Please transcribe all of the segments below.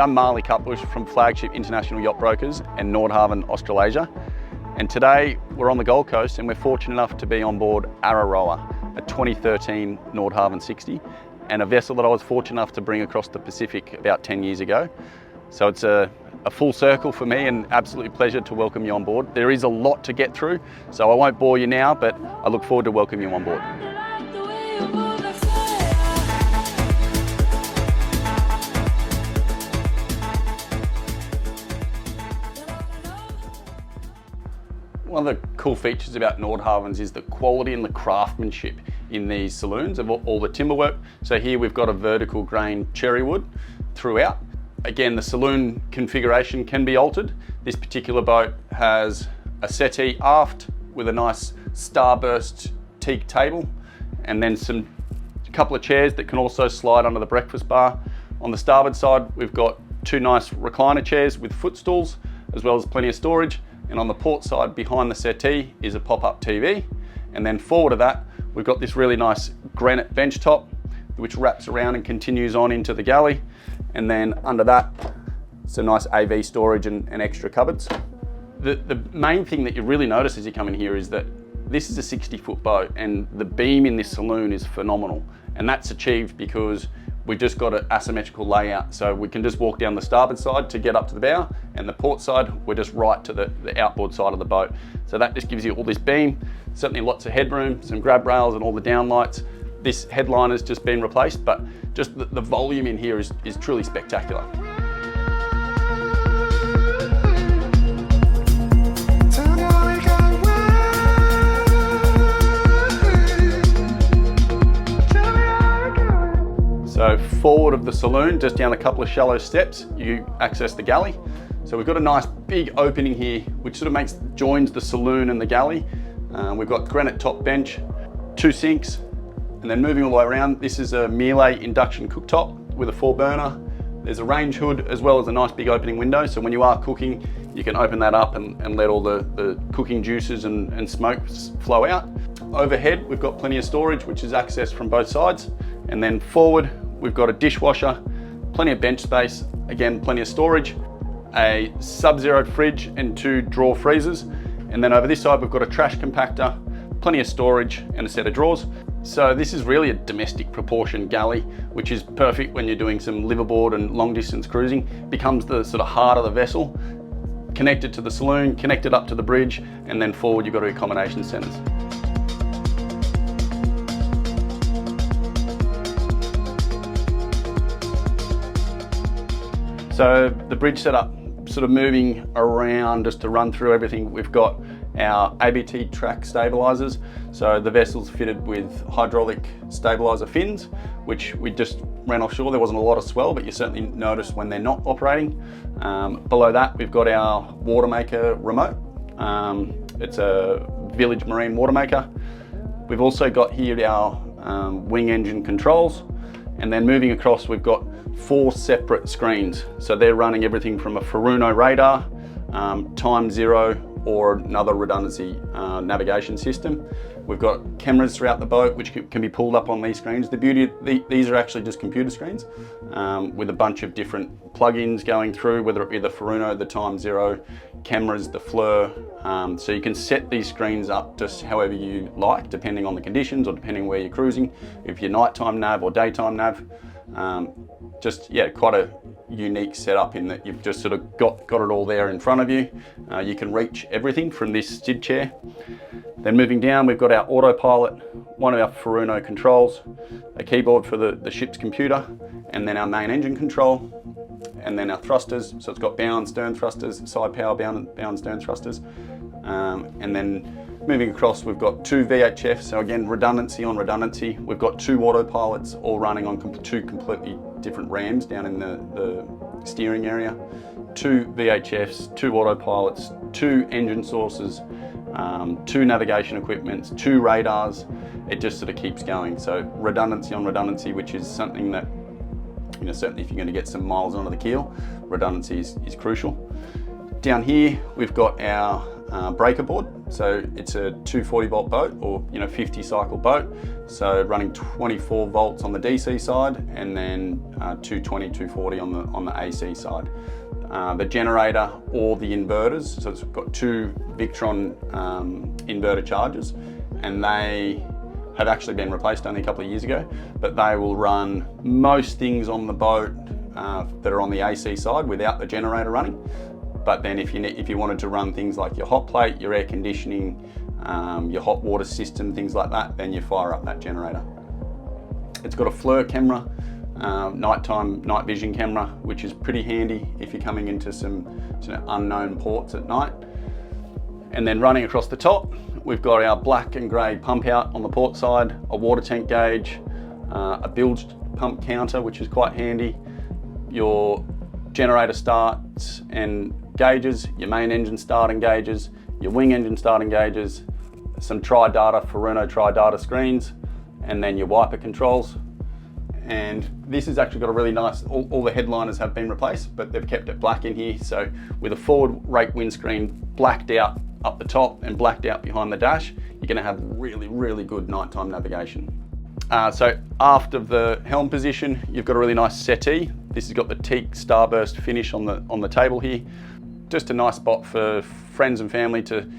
I'm Marley Cutbush from Flagship International Yacht Brokers and Nordhavn, Australasia. And today we're on the Gold Coast and we're fortunate enough to be on board Ara Roa, a 2013 Nordhavn 60, and a vessel that I was fortunate enough to bring across the Pacific about 10 years ago. So it's a full circle for me and absolutely pleasure to welcome you on board. There is a lot to get through, so I won't bore you now, but I look forward to welcoming you on board. One of the cool features about Nordhavn's is the quality and the craftsmanship in these saloons of all the timber work. So here we've got a vertical grain cherry wood throughout. Again, the saloon configuration can be altered. This particular boat has a settee aft with a nice starburst teak table, and then a couple of chairs that can also slide under the breakfast bar. On the starboard side, we've got two nice recliner chairs with footstools, as well as plenty of storage. And on the port side, behind the settee, is a pop-up TV. And then forward of that, we've got this really nice granite bench top, which wraps around and continues on into the galley. And then under that, some nice AV storage and extra cupboards. The main thing that you really notice as you come in here is that this is a 60-foot boat, and the beam in this saloon is phenomenal. And that's achieved because we've just got an asymmetrical layout, so we can just walk down the starboard side to get up to the bow, and the port side, we're just right to the outboard side of the boat. So that just gives you all this beam, certainly lots of headroom, some grab rails and all the downlights. This headline has just been replaced, but just the volume in here is truly spectacular. So forward of the saloon, just down a couple of shallow steps, you access the galley. So we've got a nice big opening here, which sort of joins the saloon and the galley. We've got granite top bench, two sinks, and then moving all the way around, this is a Miele induction cooktop with a 4-burner. There's a range hood as well as a nice big opening window. So when you are cooking, you can open that up and let all the cooking juices and smoke flow out. Overhead, we've got plenty of storage, which is accessed from both sides. And then forward, we've got a dishwasher, plenty of bench space, again, plenty of storage, a sub-zeroed fridge and 2 drawer freezers. And then over this side, we've got a trash compactor, plenty of storage and a set of drawers. So this is really a domestic proportion galley, which is perfect when you're doing some liverboard and long distance cruising. It becomes the sort of heart of the vessel, connected to the saloon, connected up to the bridge, and then forward you've got your accommodation centres. So the bridge setup, sort of moving around just to run through everything. We've got our ABT TRAC stabilisers. So the vessel's fitted with hydraulic stabiliser fins, which we just ran offshore. There wasn't a lot of swell, but you certainly notice when they're not operating. Below that, we've got our water maker remote. It's a Village Marine water maker. We've also got here our wing engine controls. And then moving across, we've got 4 separate screens. So they're running everything from a Furuno radar, time zero, or another redundancy navigation system. We've got cameras throughout the boat, which can be pulled up on these screens. The beauty, these are actually just computer screens with a bunch of different plugins going through, whether it be the Furuno, the time zero, cameras, the FLIR. So you can set these screens up just however you like, depending on the conditions or depending where you're cruising. If you're nighttime nav or daytime nav, quite a unique setup in that you've just sort of got it all there in front of you. You can reach everything from this SID chair. Then moving down, we've got our autopilot, one of our Furuno controls, a keyboard for the ship's computer, and then our main engine control, and then our thrusters. So it's got bow and stern thrusters, side power bow and stern thrusters. And then moving across, we've got 2 VHFs. So again, redundancy on redundancy. We've got 2 autopilots all running on 2 completely different rams down in the steering area. 2 VHFs, 2 autopilots, 2 engine sources, 2 navigation equipments, 2 radars. It just sort of keeps going. So redundancy on redundancy, which is something that, certainly if you're going to get some miles onto the keel, redundancy is crucial. Down here, we've got our breaker board. So it's a 240 volt boat, or 50 cycle boat. So running 24 volts on the DC side, and then 220, 240 on the AC side. The generator or the inverters, so it's got two Victron inverter chargers, and they have actually been replaced only a couple of years ago, but they will run most things on the boat that are on the AC side without the generator running. But then if you wanted to run things like your hot plate, your air conditioning, your hot water system, things like that, then you fire up that generator. It's got a FLIR camera, nighttime night vision camera, which is pretty handy if you're coming into some unknown ports at night. And then running across the top, we've got our black and grey pump out on the port side, a water tank gauge, a bilge pump counter, which is quite handy, your generator starts and gauges, your main engine starting gauges, your wing engine starting gauges, some tri-data, Furuno tri-data screens, and then your wiper controls. And this has actually got a really nice, all the headliners have been replaced, but they've kept it black in here. So with a forward rake windscreen blacked out up the top and blacked out behind the dash, you're gonna have really, really good nighttime navigation. So aft of the helm position, you've got a really nice settee. This has got the teak starburst finish on the table here. Just a nice spot for friends and family to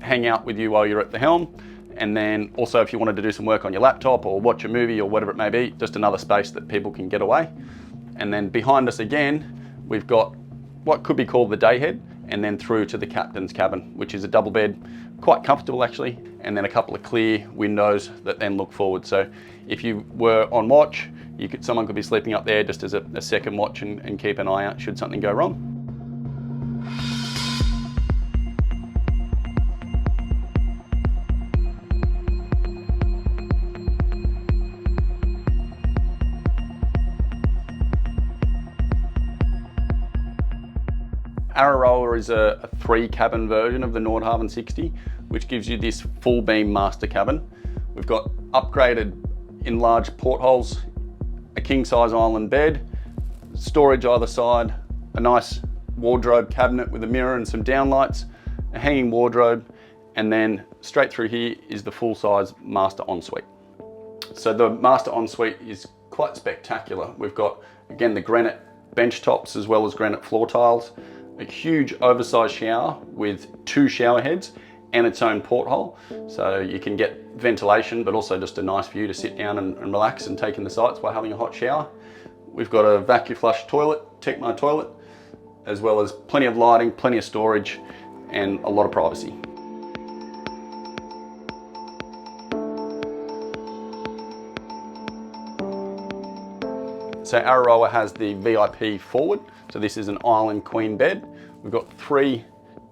hang out with you while you're at the helm. And then also if you wanted to do some work on your laptop or watch a movie or whatever it may be, just another space that people can get away. And then behind us again, we've got what could be called the day head, and then through to the captain's cabin, which is a double bed, quite comfortable actually, and then a couple of clear windows that then look forward. So if you were on watch, someone could be sleeping up there just as a second watch and keep an eye out should something go wrong. Ara Roa is a 3-cabin version of the Nordhavn 60, which gives you this full beam master cabin. We've got upgraded enlarged portholes, a king size island bed, storage either side, a nice wardrobe cabinet with a mirror and some downlights, a hanging wardrobe, and then straight through here is the full size master ensuite. So the master ensuite is quite spectacular. We've got, again, the granite bench tops as well as granite floor tiles, a huge oversized shower with 2 shower heads and its own porthole, so you can get ventilation but also just a nice view to sit down and relax and take in the sights while having a hot shower. We've got a vacuum flush toilet, Tecmo toilet, as well as plenty of lighting, plenty of storage, and a lot of privacy. So Ara Roa has the VIP forward, so this is an island queen bed. We've got 3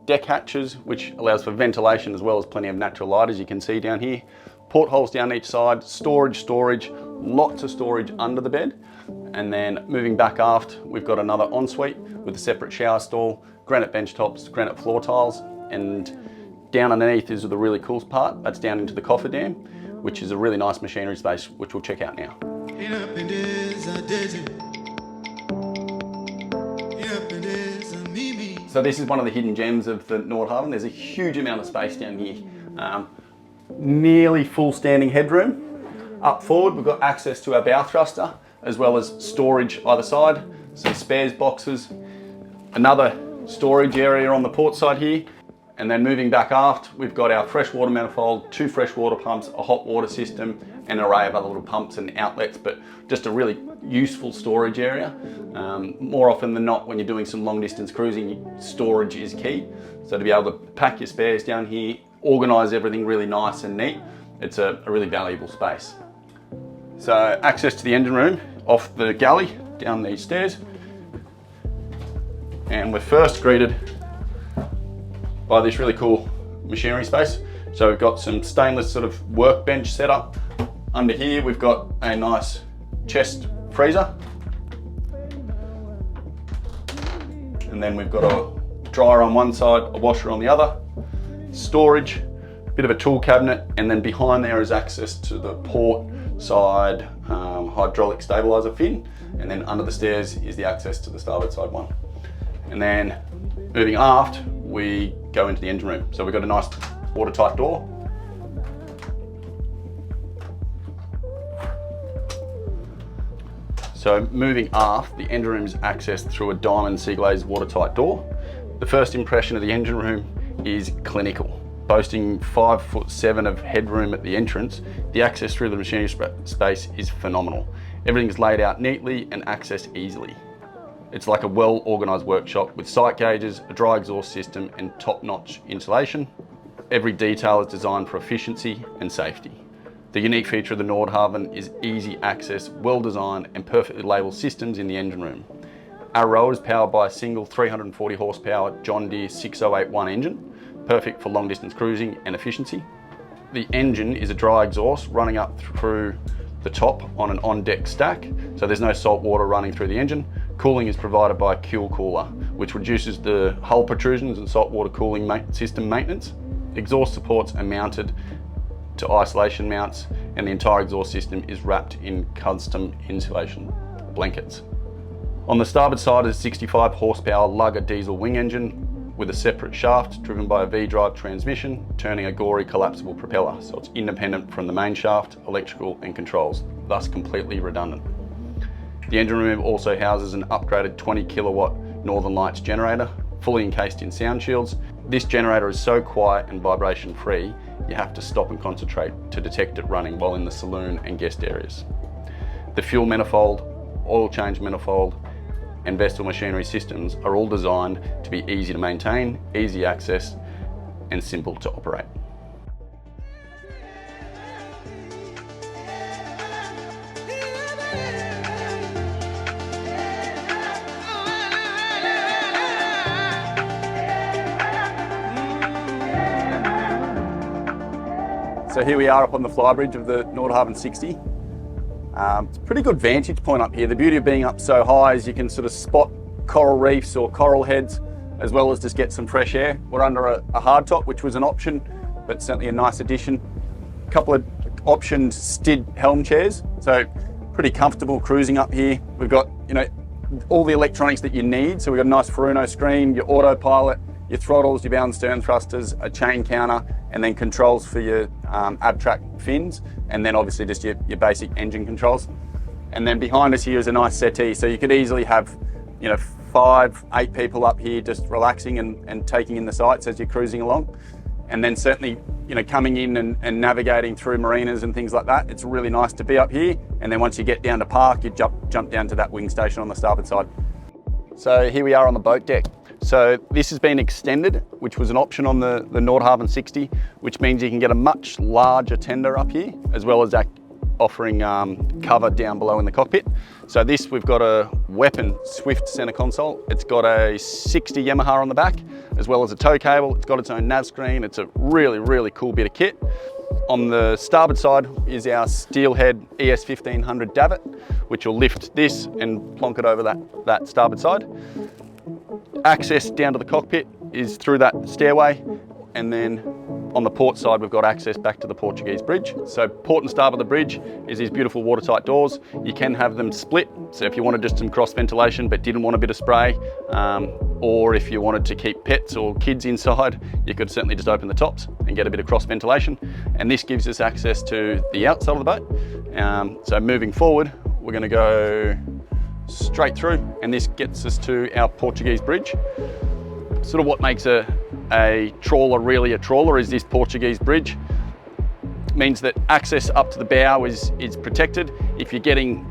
deck hatches, which allows for ventilation as well as plenty of natural light, as you can see down here. Portholes down each side, storage, lots of storage under the bed. And then moving back aft, we've got another ensuite with a separate shower stall, granite bench tops, granite floor tiles, and down underneath is the really cool part. That's down into the cofferdam, which is a really nice machinery space, which we'll check out now. So this is one of the hidden gems of the Nordhavn. There's a huge amount of space down here. Nearly full standing headroom. Up forward, we've got access to our bow thruster, as well as storage either side, some spares boxes, another storage area on the port side here. And then moving back aft, we've got our freshwater manifold, 2 freshwater pumps, a hot water system, and an array of other little pumps and outlets, but just a really useful storage area. More often than not, when you're doing some long distance cruising, storage is key. So to be able to pack your spares down here, organize everything really nice and neat, it's a really valuable space. So access to the engine room off the galley, down these stairs. And we're first greeted by this really cool machinery space. So we've got some stainless sort of workbench set up. Under here we've got a nice chest freezer. And then we've got a dryer on one side, a washer on the other. Storage, a bit of a tool cabinet, and then behind there is access to the port side hydraulic stabiliser fin. And then under the stairs is the access to the starboard side one. And then moving aft, we go into the engine room. So we've got a nice watertight door. So moving aft, the engine room is accessed through a diamond sea glazed watertight door. The first impression of the engine room is clinical. Boasting 5'7" of headroom at the entrance, the access through the machinery space is phenomenal. Everything's laid out neatly and accessed easily. It's like a well-organised workshop with sight gauges, a dry exhaust system and top-notch insulation. Every detail is designed for efficiency and safety. The unique feature of the Nordhavn is easy access, well-designed and perfectly labelled systems in the engine room. Ara Roa is powered by a single 340 horsepower John Deere 6081 engine, perfect for long distance cruising and efficiency. The engine is a dry exhaust running up through the top on an on-deck stack, so there's no salt water running through the engine. Cooling is provided by a Cool Cooler, which reduces the hull protrusions and salt water cooling system maintenance. Exhaust supports are mounted to isolation mounts and the entire exhaust system is wrapped in custom insulation blankets. On the starboard side is a 65 horsepower Lugger diesel wing engine with a separate shaft driven by a V-drive transmission, turning a Gory collapsible propeller, so it's independent from the main shaft, electrical and controls, thus completely redundant. The engine room also houses an upgraded 20 kilowatt Northern Lights generator, fully encased in sound shields. This generator is so quiet and vibration free, you have to stop and concentrate to detect it running while in the saloon and guest areas. The fuel manifold, oil change manifold, and vessel machinery systems are all designed to be easy to maintain, easy access, and simple to operate. So here we are up on the flybridge of the Nordhavn 60. It's a pretty good vantage point up here. The beauty of being up so high is you can sort of spot coral reefs or coral heads, as well as just get some fresh air. We're under a hardtop, which was an option, but certainly a nice addition. A couple of optioned STID helm chairs, so pretty comfortable cruising up here. We've got, you know, all the electronics that you need. So we've got a nice Furuno screen, your autopilot, your throttles, your bow and stern thrusters, a chain counter, and then controls for your ABT TRAC fins, and then obviously just your basic engine controls. And then behind us here is a nice settee, so you could easily have, you know, 5, 8 people up here just relaxing and taking in the sights as you're cruising along. And then certainly, you know, coming in and navigating through marinas and things like that, it's really nice to be up here. And then once you get down to park, you jump down to that wing station on the starboard side. So here we are on the boat deck. So this has been extended, which was an option on the Nordhavn 60, which means you can get a much larger tender up here, as well as offering cover down below in the cockpit. So this, we've got a weapon Swift center console. It's got a 60 Yamaha on the back, as well as a tow cable. It's got its own nav screen. It's a really, really cool bit of kit. On the starboard side is our steelhead ES 1500 davit, which will lift this and plonk it over that starboard side. Access down to the cockpit is through that stairway, and then on the port side we've got access back to the Portuguese bridge. So port and starboard of the bridge is these beautiful watertight doors. You can have them split, so if you wanted just some cross ventilation but didn't want a bit of spray, or if you wanted to keep pets or kids inside, you could certainly just open the tops and get a bit of cross ventilation. And this gives us access to the outside of the boat. So moving forward, we're going to go straight through, and this gets us to our Portuguese bridge. Sort of what makes a trawler really a trawler is this Portuguese bridge. It means that access up to the bow is protected. If you're getting,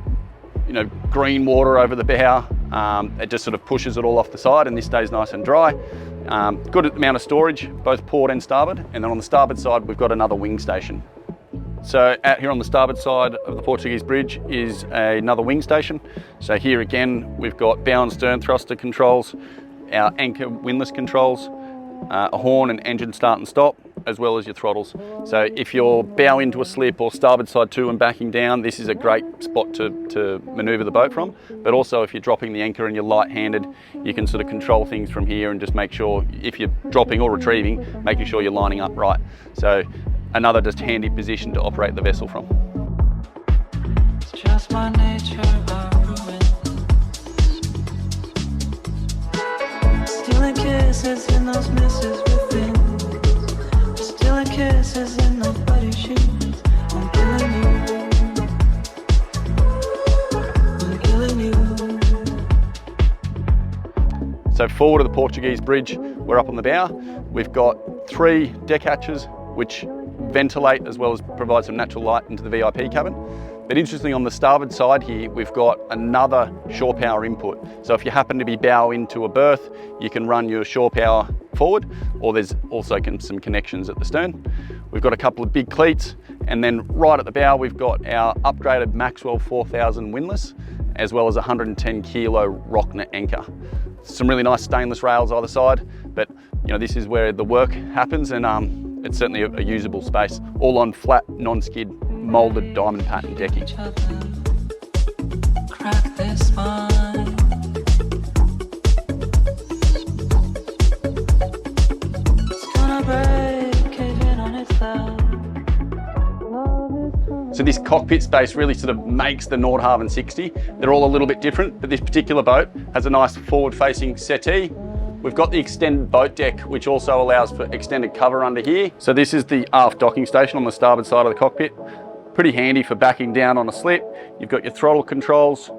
you know, green water over the bow, it just sort of pushes it all off the side, and this stays nice and dry. Good amount of storage, both port and starboard. And then on the starboard side, we've got another wing station. So out here on the starboard side of the Portuguese bridge is another wing station. So here again, we've got bow and stern thruster controls, our anchor windlass controls, a horn and engine start and stop, as well as your throttles. So if you're bow into a slip or starboard side to and backing down, this is a great spot to maneuver the boat from. But also if you're dropping the anchor and you're light-handed, you can sort of control things from here and just make sure, if you're dropping or retrieving, making sure you're lining up right. So another just handy position to operate the vessel from. It's just my nature, I ruin. Stealing kisses in those misses within. Stealing forward of the Portuguese bridge, we're up on the bow. We've got 3 deck hatches which ventilate as well as provide some natural light into the VIP cabin. But interestingly, on the starboard side here, we've got another shore power input. So if you happen to be bow into a berth, you can run your shore power forward, or there's also some connections at the stern. We've got a couple of big cleats, and then right at the bow, we've got our upgraded Maxwell 4000 windlass, as well as a 110 kilo Rocknet anchor. Some really nice stainless rails either side, but you know, this is where the work happens, and it's certainly a usable space, all on flat, non-skid, moulded diamond pattern decking. Crack this spine. It's gonna break, cave in on itself. So this cockpit space really sort of makes the Nordhavn 60. They're all a little bit different, but this particular boat has a nice forward-facing settee. We've got the extended boat deck, which also allows for extended cover under here. So this is the aft docking station on the starboard side of the cockpit. Pretty handy for backing down on a slip. You've got your throttle controls,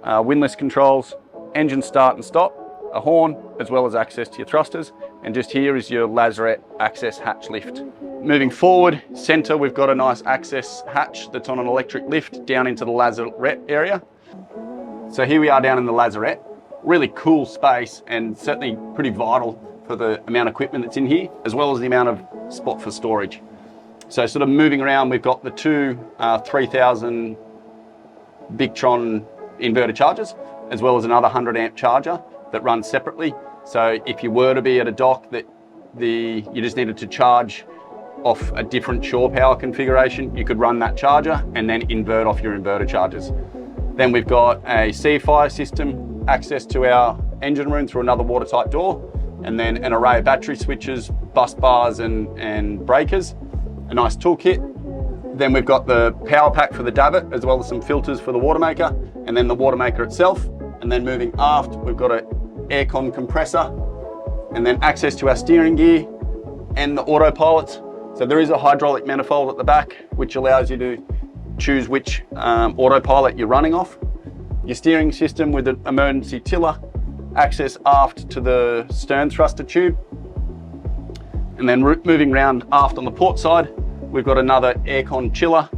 windlass controls, engine start and stop, a horn, as well as access to your thrusters. And just here is your lazarette access hatch lift. Moving forward, center, we've got a nice access hatch that's on an electric lift down into the lazarette area. So here we are down in the lazarette. Really cool space, and certainly pretty vital for the amount of equipment that's in here, as well as the amount of spot for storage. So sort of moving around, we've got the 2 3000 Victron inverter chargers, as well as another 100 amp charger that runs separately. So if you were to be at a dock that you just needed to charge off a different shore power configuration, you could run that charger and then invert off your inverter chargers. Then we've got a CFI system, access to our engine room through another watertight door, and then an array of battery switches, bus bars and breakers, a nice toolkit. Then we've got the power pack for the davit, as well as some filters for the water maker, and then the water maker itself. And then moving aft, we've got an aircon compressor, and then access to our steering gear and the autopilots. So there is a hydraulic manifold at the back, which allows you to choose which autopilot you're running off. Your steering system with an emergency tiller, access aft to the stern thruster tube. And then moving around aft on the port side, we've got another aircon chiller,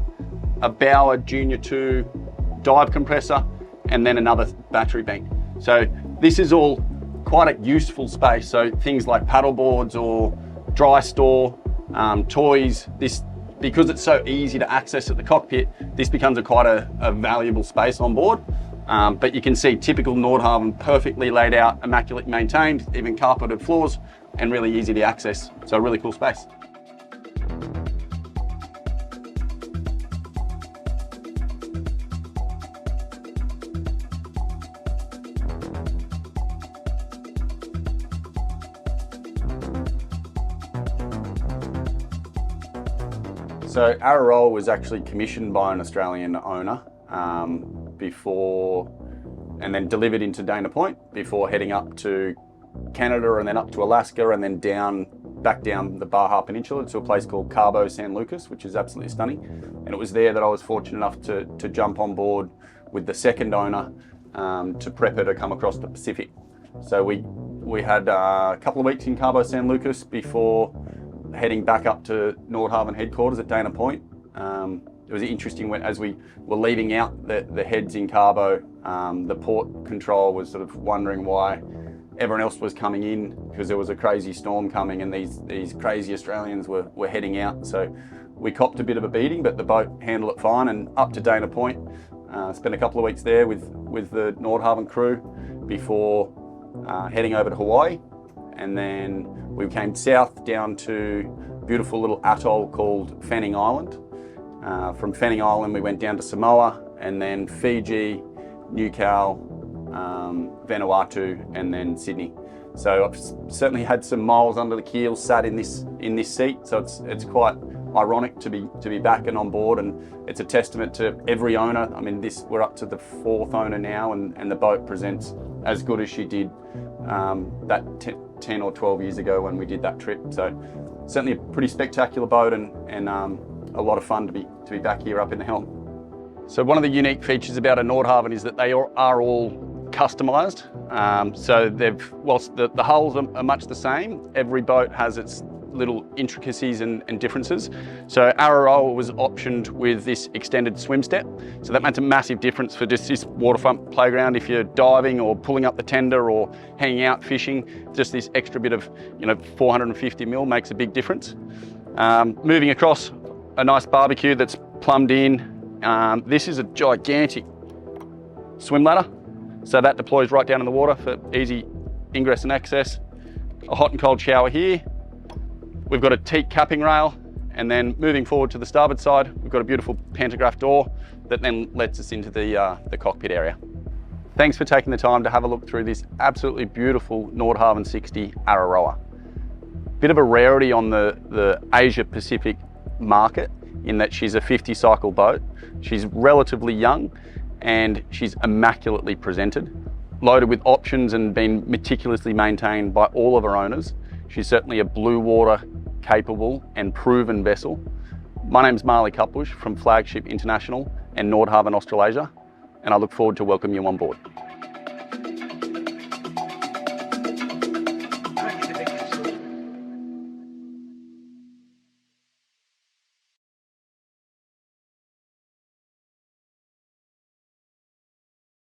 a Bauer Junior 2 dive compressor, and then another battery bank. So this is all quite a useful space. So things like paddle boards or dry store, toys, because it's so easy to access at the cockpit, this becomes quite a valuable space on board. But you can see typical Nordhavn, perfectly laid out, immaculate maintained, even carpeted floors, and really easy to access. So a really cool space. So Ara Roa was actually commissioned by an Australian owner before, and then delivered into Dana Point before heading up to Canada and then up to Alaska and then back down the Baja Peninsula to a place called Cabo San Lucas, which is absolutely stunning. And it was there that I was fortunate enough to jump on board with the second owner to prep her to come across the Pacific. So we had a couple of weeks in Cabo San Lucas before heading back up to Nordhavn headquarters at Dana Point. It was interesting as we were leaving out the heads in Cabo, the port control was sort of wondering why everyone else was coming in, because there was a crazy storm coming and these crazy Australians were heading out. So we copped a bit of a beating, but the boat handled it fine, and up to Dana Point. Spent a couple of weeks there with the Nordhavn crew before heading over to Hawaii. And then we came south down to a beautiful little atoll called Fanning Island. From Fanning Island, we went down to Samoa, and then Fiji, Newcastle, Vanuatu, and then Sydney. So I've certainly had some miles under the keel sat in this seat. So it's quite ironic to be back and on board, and it's a testament to every owner. I mean, we're up to the 4th owner now, and the boat presents as good as she did that 10 or 12 years ago when we did that trip. So certainly a pretty spectacular boat, and a lot of fun to be back here up in the helm. So one of the unique features about a Nordhavn is that they are all customised. So whilst the hulls are much the same, every boat has its little intricacies and differences. So Ara Roa was optioned with this extended swim step. So that makes a massive difference for just this waterfront playground. If you're diving or pulling up the tender or hanging out fishing, just this extra bit of 450 mil makes a big difference. Moving across, a nice barbecue that's plumbed in. This is a gigantic swim ladder. So that deploys right down in the water for easy ingress and access. A hot and cold shower here. We've got a teak capping rail, and then moving forward to the starboard side, we've got a beautiful pantograph door that then lets us into the cockpit area. Thanks for taking the time to have a look through this absolutely beautiful Nordhavn 60 Ara Roa. Bit of a rarity on the Asia Pacific market in that she's a 50 cycle boat. She's relatively young and she's immaculately presented, loaded with options and been meticulously maintained by all of her owners. She's certainly a blue water capable and proven vessel. My name's Marley Cutbush from Flagship International and Nordhavn, Australasia, and I look forward to welcoming you on board.